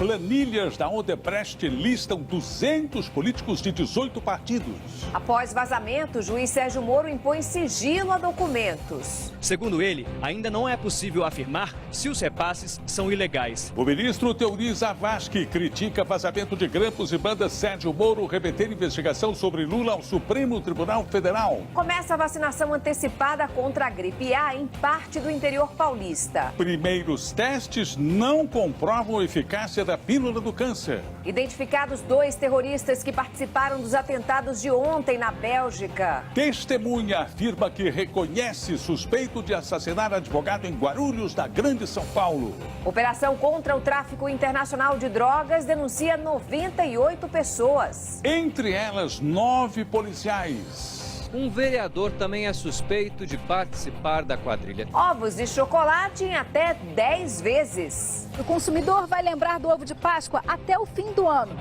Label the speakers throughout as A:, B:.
A: Planilhas da Odebrecht listam 200 políticos de 18 partidos.
B: Após vazamento, o juiz Sérgio Moro impõe sigilo a documentos.
C: Segundo ele, ainda não é possível afirmar se os repasses são ilegais.
A: O ministro Teori Zavascki critica vazamento de grampos e manda Sérgio Moro remeter investigação sobre Lula ao Supremo Tribunal Federal.
B: Começa a vacinação antecipada contra a gripe A em parte do interior paulista.
A: Primeiros testes não comprovam a eficácia da pílula do câncer.
B: Identificados 2 terroristas que participaram dos atentados de ontem na Bélgica.
A: Testemunha afirma que reconhece suspeito de assassinar advogado em Guarulhos, da Grande São Paulo.
B: Operação contra o tráfico internacional de drogas denuncia 98 pessoas.
A: Entre elas, 9 policiais.
D: Um vereador também é suspeito de participar da quadrilha.
B: Ovos de chocolate em até 10 vezes.
E: O consumidor vai lembrar do ovo de Páscoa até o fim do ano.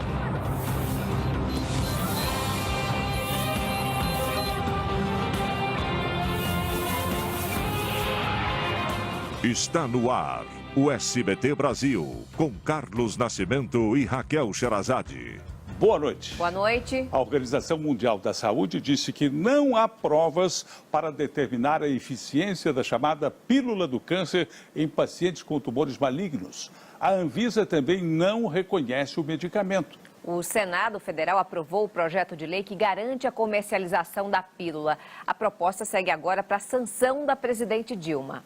F: Está no ar o SBT Brasil, com Carlos Nascimento e Raquel Sherazade.
A: Boa noite.
B: Boa noite.
A: A Organização Mundial da Saúde disse que não há provas para determinar a eficiência da chamada pílula do câncer em pacientes com tumores malignos. A Anvisa também não reconhece o medicamento.
B: O Senado Federal aprovou o projeto de lei que garante a comercialização da pílula. A proposta segue agora para a sanção da presidente Dilma.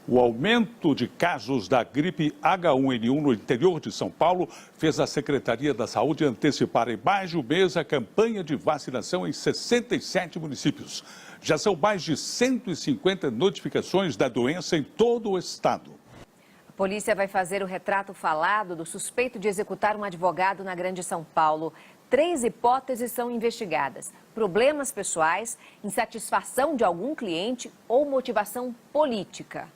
A: O aumento de casos da gripe H1N1 no interior de São Paulo fez a Secretaria da Saúde antecipar em mais de um mês a campanha de vacinação em 67 municípios. Já são mais de 150 notificações da doença em todo o estado.
B: A polícia vai fazer o retrato falado do suspeito de executar um advogado na Grande São Paulo. 3 hipóteses são investigadas: problemas pessoais, insatisfação de algum cliente ou motivação política.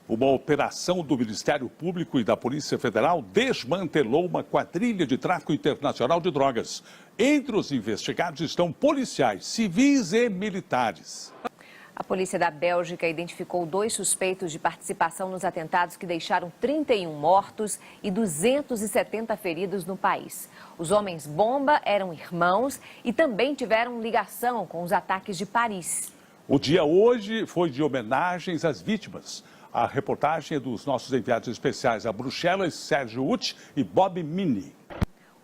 A: Uma operação do Ministério Público e da Polícia Federal desmantelou uma quadrilha de tráfico internacional de drogas. Entre os investigados estão policiais, civis e militares.
B: A polícia da Bélgica identificou 2 suspeitos de participação nos atentados que deixaram 31 mortos e 270 feridos no país. Os homens-bomba eram irmãos e também tiveram ligação com os ataques de Paris.
A: O dia hoje foi de homenagens às vítimas. A reportagem é dos nossos enviados especiais a Bruxelas, Sérgio Uti e Bob Mini.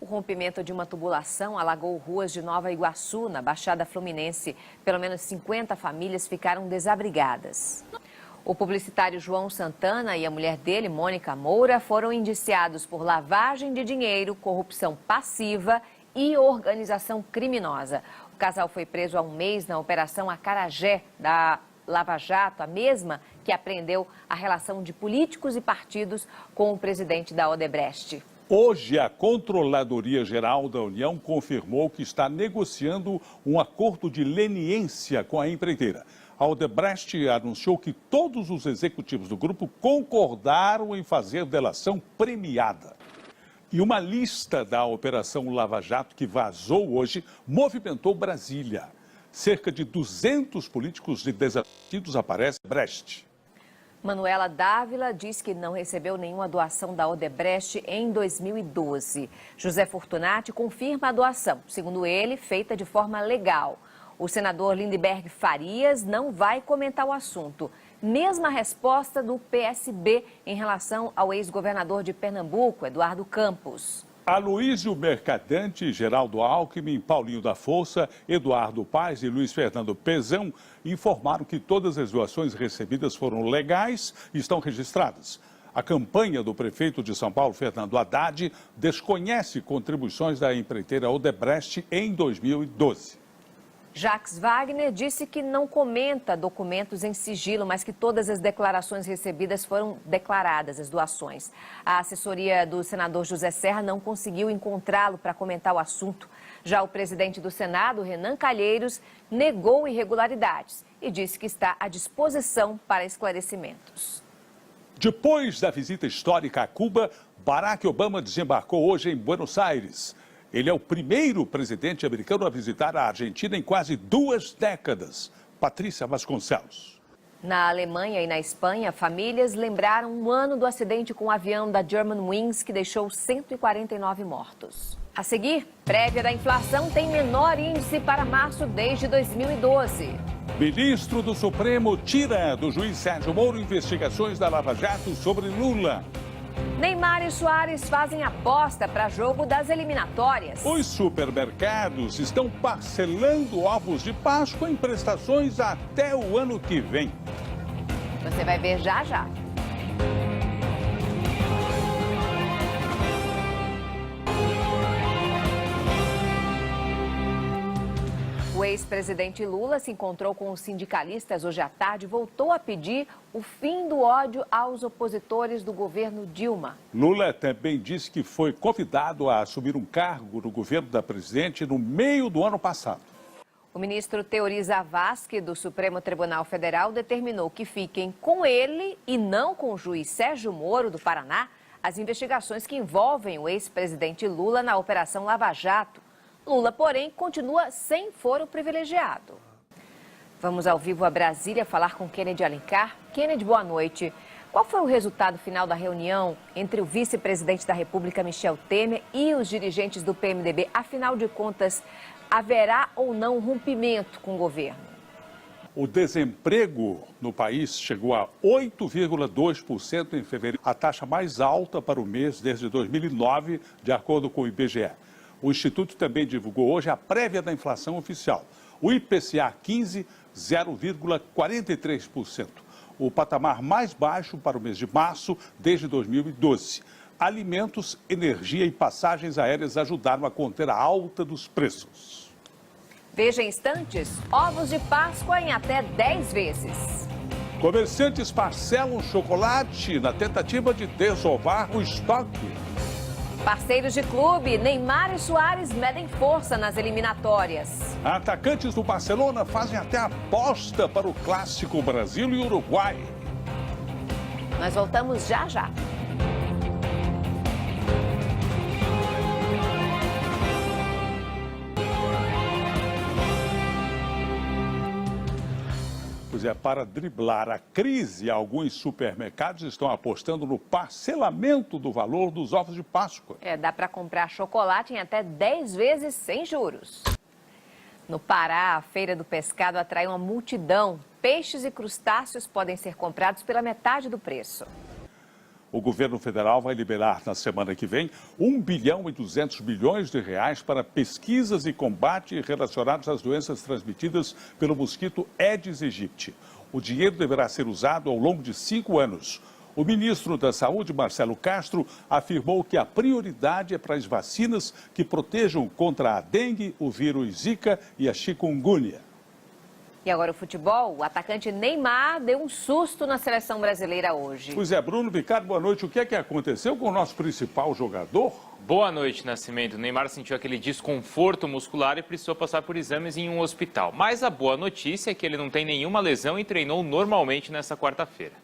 B: O rompimento de uma tubulação alagou ruas de Nova Iguaçu, na Baixada Fluminense. Pelo menos 50 famílias ficaram desabrigadas. O publicitário João Santana e a mulher dele, Mônica Moura, foram indiciados por lavagem de dinheiro, corrupção passiva e organização criminosa. O casal foi preso há um mês na Operação Acarajé da Lava Jato, a mesma que apreendeu a relação de políticos e partidos com o presidente da Odebrecht.
A: Hoje, a Controladoria Geral da União confirmou que está negociando um acordo de leniência com a empreiteira. A Odebrecht anunciou que todos os executivos do grupo concordaram em fazer delação premiada. E uma lista da Operação Lava Jato que vazou hoje movimentou Brasília. Cerca de 200 políticos e desaparecidos aparecem em Brecht.
B: Manuela Dávila diz que não recebeu nenhuma doação da Odebrecht em 2012. José Fortunati confirma a doação, segundo ele, feita de forma legal. O senador Lindenberg Farias não vai comentar o assunto. Mesma resposta do PSB em relação ao ex-governador de Pernambuco, Eduardo Campos.
A: Aloísio Mercadante, Geraldo Alckmin, Paulinho da Força, Eduardo Paes e Luiz Fernando Pezão informaram que todas as doações recebidas foram legais e estão registradas. A campanha do prefeito de São Paulo, Fernando Haddad, desconhece contribuições da empreiteira Odebrecht em 2012.
B: Jacques Wagner disse que não comenta documentos em sigilo, mas que todas as declarações recebidas foram declaradas, as doações. A assessoria do senador José Serra não conseguiu encontrá-lo para comentar o assunto. Já o presidente do Senado, Renan Calheiros, negou irregularidades e disse que está à disposição para esclarecimentos.
A: Depois da visita histórica a Cuba, Barack Obama desembarcou hoje em Buenos Aires. Ele é o primeiro presidente americano a visitar a Argentina em quase 2 décadas. Patrícia Vasconcelos.
B: Na Alemanha e na Espanha, famílias lembraram um ano do acidente com o avião da Germanwings que deixou 149 mortos. A seguir, prévia da inflação tem menor índice para março desde 2012.
A: Ministro do Supremo tira do juiz Sérgio Moro investigações da Lava Jato sobre Lula.
B: Neymar e Suárez fazem aposta para jogo das eliminatórias.
A: Os supermercados estão parcelando ovos de Páscoa em prestações até o ano que vem.
B: Você vai ver já já. O ex-presidente Lula se encontrou com os sindicalistas hoje à tarde e voltou a pedir o fim do ódio aos opositores do governo Dilma.
A: Lula também disse que foi convidado a assumir um cargo no governo da presidente no meio do ano passado.
B: O ministro Teori Zavascki, do Supremo Tribunal Federal, determinou que fiquem com ele e não com o juiz Sérgio Moro, do Paraná, as investigações que envolvem o ex-presidente Lula na Operação Lava Jato. Lula, porém, continua sem foro privilegiado. Vamos ao vivo a Brasília falar com Kennedy Alencar. Kennedy, boa noite. Qual foi o resultado final da reunião entre o vice-presidente da República, Michel Temer, e os dirigentes do PMDB? Afinal de contas, haverá ou não rompimento com o governo?
A: O desemprego no país chegou a 8,2% em fevereiro, a taxa mais alta para o mês desde 2009, de acordo com o IBGE. O Instituto também divulgou hoje a prévia da inflação oficial. O IPCA 15, 0,43%. O patamar mais baixo para o mês de março desde 2012. Alimentos, energia e passagens aéreas ajudaram a conter a alta dos preços.
B: Veja em instantes, ovos de Páscoa em até 10 vezes.
A: Comerciantes parcelam chocolate na tentativa de desovar o estoque.
B: Parceiros de clube, Neymar e Suárez medem força nas eliminatórias.
A: Atacantes do Barcelona fazem até aposta para o clássico Brasil e Uruguai.
B: Nós voltamos já já.
A: Pois é, para driblar a crise, alguns supermercados estão apostando no parcelamento do valor dos ovos de Páscoa.
B: Dá para comprar chocolate em até 10 vezes sem juros. No Pará, a Feira do Pescado atrai uma multidão. Peixes e crustáceos podem ser comprados pela metade do preço.
A: O governo federal vai liberar na semana que vem 1 bilhão e 200 milhões de reais para pesquisas e combate relacionados às doenças transmitidas pelo mosquito Aedes aegypti. O dinheiro deverá ser usado ao longo de 5 anos. O ministro da Saúde, Marcelo Castro, afirmou que a prioridade é para as vacinas que protejam contra a dengue, o vírus Zika e a chikungunya.
B: E agora o futebol, o atacante Neymar deu um susto na seleção brasileira hoje.
A: Pois é, Bruno Ricardo, boa noite. O que é que aconteceu com o nosso principal jogador?
G: Boa noite, Nascimento. O Neymar sentiu aquele desconforto muscular e precisou passar por exames em um hospital. Mas a boa notícia é que ele não tem nenhuma lesão e treinou normalmente nesta quarta-feira.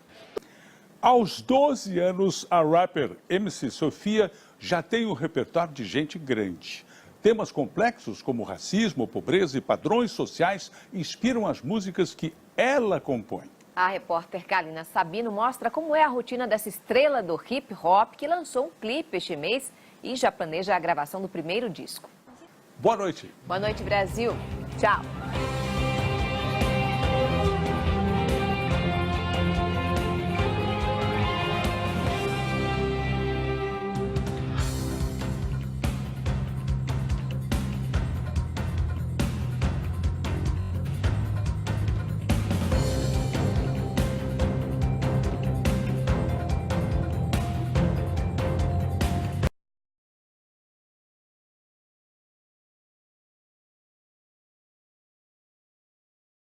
A: Aos 12 anos, a rapper MC Sofia já tem um repertório de gente grande. Temas complexos como racismo, pobreza e padrões sociais inspiram as músicas que ela compõe.
B: A repórter Kalina Sabino mostra como é a rotina dessa estrela do hip hop que lançou um clipe este mês e já planeja a gravação do primeiro disco.
A: Boa noite.
B: Boa noite, Brasil. Tchau.